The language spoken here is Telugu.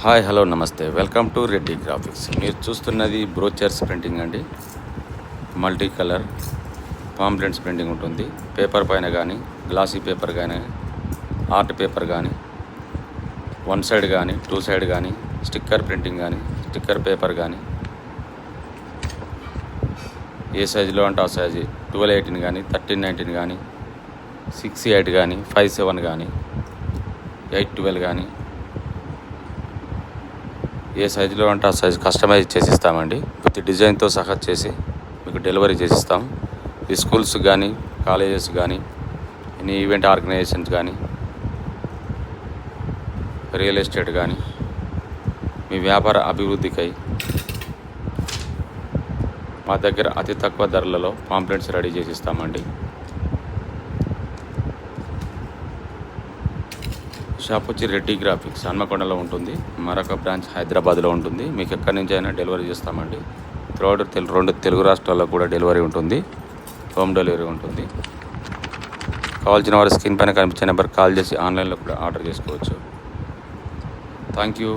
హాయ్ హలో నమస్తే వెల్కమ్ టు రెడ్డి గ్రాఫిక్స్. మీరు చూస్తున్నది బ్రోచర్స్ ప్రింటింగ్ అండి. మల్టీ కలర్ పాంప్లెట్స్ ప్రింటింగ్ ఉంటుంది. పేపర్ పైన కానీ, గ్లాసీ పేపర్ కానీ, ఆర్ట్ పేపర్ కానీ, వన్ సైడ్ కానీ, టూ సైడ్ కానీ, స్టిక్కర్ ప్రింటింగ్ కానీ, స్టిక్కర్ పేపర్ కానీ, ఏ సైజులో అంటే ఆ సైజు 1218 కానీ, 1319 కానీ, 6/8 కానీ, 5/7 కానీ, 8/12 కానీ, ఏ సైజులో అంటే ఆ సైజు కస్టమైజ్ చేసిస్తామండి. ప్రతి డిజైన్తో సహా చేసి మీకు డెలివరీ చేసిస్తాం. ఈ స్కూల్స్ కానీ, కాలేజెస్ కానీ, ఎనీ ఈవెంట్ ఆర్గనైజేషన్స్ కానీ, రియల్ ఎస్టేట్ కానీ, మీ వ్యాపార అభివృద్ధికై మా దగ్గర అతి తక్కువ ధరలలో పాంప్లెట్స్ రెడీ చేసిస్తామండి. షాప్ వచ్చి రెడ్డి గ్రాఫిక్స్ హన్మకొండలో ఉంటుంది. మరొక బ్రాంచ్ హైదరాబాద్లో ఉంటుంది. మీకు ఎక్కడి నుంచి అయినా డెలివరీ చేస్తామండి. త్రూఅవుట్ 2 తెలుగు రాష్ట్రాల్లో కూడా డెలివరీ ఉంటుంది. హోమ్ డెలివరీ ఉంటుంది. కావాల్సిన వారు స్క్రీన్ పైన కనిపించే నెంబర్ కాల్ చేసి ఆన్లైన్లో కూడా ఆర్డర్ చేసుకోవచ్చు. Thank you.